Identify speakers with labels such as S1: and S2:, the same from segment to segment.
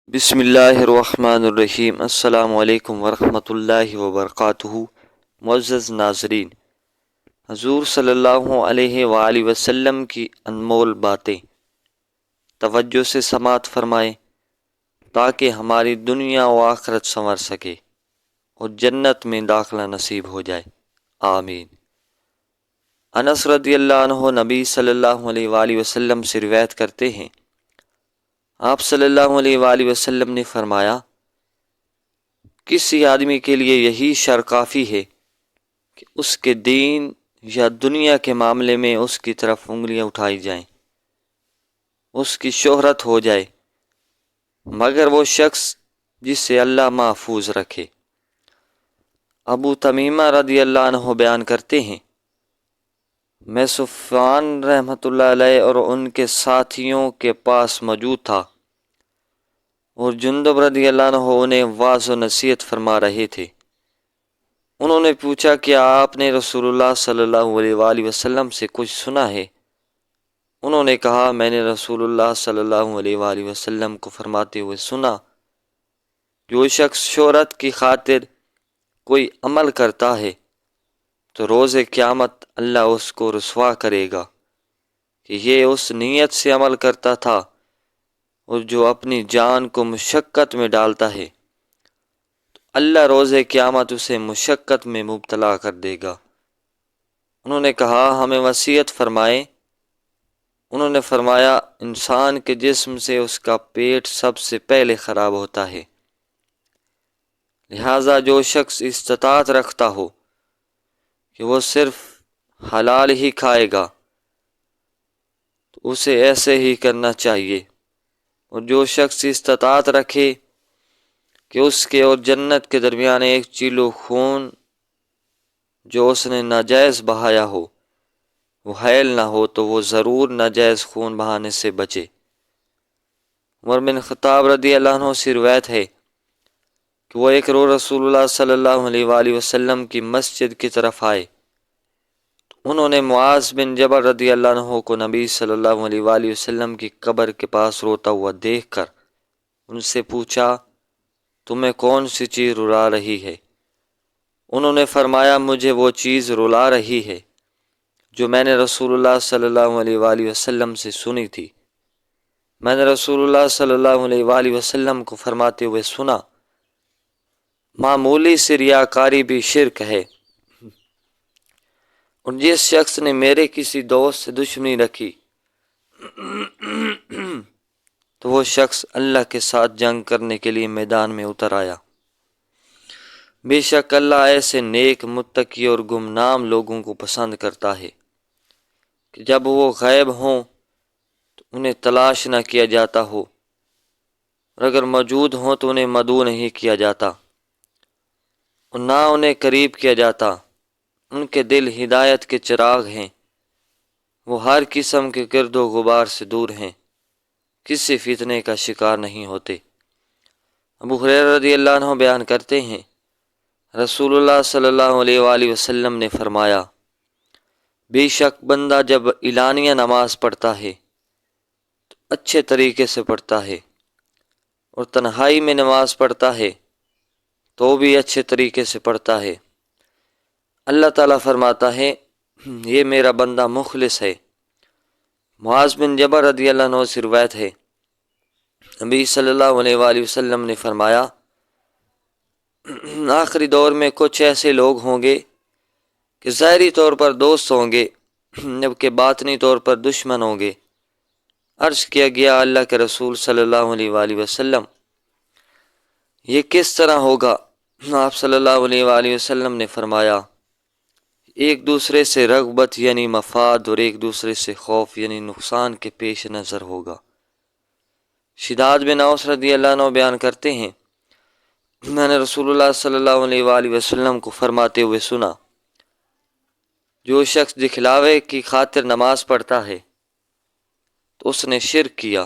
S1: بسم اللہ الرحمن الرحیم۔ السلام علیکم ورحمۃ اللہ وبرکاتہ۔ معزز ناظرین، حضور صلی اللہ علیہ وآلہ وسلم کی انمول باتیں توجہ سے سماعت فرمائیں تاکہ ہماری دنیا و آخرت سنور سکے اور جنت میں داخلہ نصیب ہو جائے، آمین۔ انس رضی اللہ عنہ نبی صلی اللہ علیہ وآلہ وسلم سے روایت کرتے ہیں، آپ صلی اللہ علیہ وآلہ وسلم نے فرمایا، کسی آدمی کے لیے یہی شر کافی ہے کہ اس کے دین یا دنیا کے معاملے میں اس کی طرف انگلیاں اٹھائی جائیں، اس کی شہرت ہو جائے، مگر وہ شخص جس سے اللہ محفوظ رکھے۔ ابو تمیمہ رضی اللہ عنہ بیان کرتے ہیں، میں سفیان رحمۃ اللہ علیہ اور ان کے ساتھیوں کے پاس موجود تھا اور جندب رضی اللہ عنہ انہیں واعظ و نصیحت فرما رہے تھے۔ انہوں نے پوچھا، کیا آپ نے رسول اللہ صلی اللہ علیہ وآلہ وسلم سے کچھ سنا ہے؟ انہوں نے کہا، میں نے رسول اللہ صلی اللہ علیہ وآلہ وسلم کو فرماتے ہوئے سنا، جو شخص شہرت کی خاطر کوئی عمل کرتا ہے تو روز قیامت اللہ اس کو رسوا کرے گا کہ یہ اس نیت سے عمل کرتا تھا، اور جو اپنی جان کو مشقت میں ڈالتا ہے تو اللہ روز قیامت اسے مشقت میں مبتلا کر دے گا۔ انہوں نے کہا، ہمیں وصیت فرمائیں۔ انہوں نے فرمایا، انسان کے جسم سے اس کا پیٹ سب سے پہلے خراب ہوتا ہے، لہذا جو شخص استطاعت رکھتا ہو کہ وہ صرف حلال ہی کھائے گا تو اسے ایسے ہی کرنا چاہیے، اور جو شخص استطاعت رکھے کہ اس کے اور جنت کے درمیان 1 چیلو خون جو اس نے ناجائز بہایا ہو وہ حائل نہ ہو تو وہ ضرور ناجائز خون بہانے سے بچے۔ عمر بن خطاب رضی اللہ عنہ سے روایت ہے کہ وہ ایک روز رسول اللہ صلی اللہ علیہ وآلہ وسلم کی مسجد کی طرف آئے۔ انہوں نے معاذ بن جبل رضی اللہ عنہ کو نبی صلی اللہ علیہ وآلہ وسلم کی قبر کے پاس روتا ہوا دیکھ کر ان سے پوچھا، تمہیں کون سی چیز رلا رہی ہے؟ انہوں نے فرمایا، مجھے وہ چیز رلا رہی ہے جو میں نے رسول اللہ صلی اللہ علیہ وآلہ وسلم سے سنی تھی۔ میں نے رسول اللہ صلی اللہ علیہ وآلہ وسلم کو فرماتے ہوئے سنا، معمولی سی ریاکاری بھی شرک ہے، اور جس شخص نے میرے کسی دوست سے دشمنی رکھی تو وہ شخص اللہ کے ساتھ جنگ کرنے کے لیے میدان میں اتر آیا۔ بے شک اللہ ایسے نیک، متقی اور گمنام لوگوں کو پسند کرتا ہے کہ جب وہ غائب ہوں تو انہیں تلاش نہ کیا جاتا ہو، اور اگر موجود ہوں تو انہیں مدعو نہیں کیا جاتا اور نہ انہیں قریب کیا جاتا۔ ان کے دل ہدایت کے چراغ ہیں، وہ ہر قسم کے گرد و غبار سے دور ہیں، کسی فتنے کا شکار نہیں ہوتے۔ ابو ہریرہ رضی اللہ عنہ بیان کرتے ہیں، رسول اللہ صلی اللہ علیہ وآلہ وسلم نے فرمایا، بے شک بندہ جب اعلانیہ نماز پڑھتا ہے تو اچھے طریقے سے پڑھتا ہے، اور تنہائی میں نماز پڑھتا ہے تو بھی اچھے طریقے سے پڑھتا ہے، اللہ تعالیٰ فرماتا ہے، یہ میرا بندہ مخلص ہے۔ معاذ بن جبل رضی اللہ عنہ سے روایت ہے، نبی صلی اللہ علیہ وآلہ وسلم نے فرمایا، آخری دور میں کچھ ایسے لوگ ہوں گے کہ ظاہری طور پر دوست ہوں گے جبکہ باطنی طور پر دشمن ہوں گے۔ عرض کیا گیا، اللہ کے رسول صلی اللہ علیہ وآلہ وسلم، یہ کس طرح ہوگا؟ آپ صلی اللہ علیہ وآلہ وسلم نے فرمایا، ایک دوسرے سے رغبت یعنی مفاد اور ایک دوسرے سے خوف یعنی نقصان کے پیش نظر ہوگا۔ شداد بن اوس رضی اللہ عنہ بیان کرتے ہیں، میں نے رسول اللہ صلی اللہ علیہ وآلہ وسلم کو فرماتے ہوئے سنا، جو شخص دکھلاوے کی خاطر نماز پڑھتا ہے تو اس نے شرک کیا،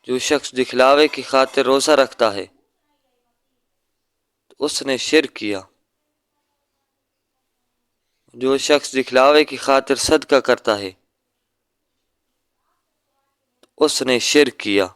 S1: جو شخص دکھلاوے کی خاطر روزہ رکھتا ہے تو اس نے شرک کیا، جو شخص دکھلاوے کی خاطر صدقہ کرتا ہے تو اس نے شرک کیا۔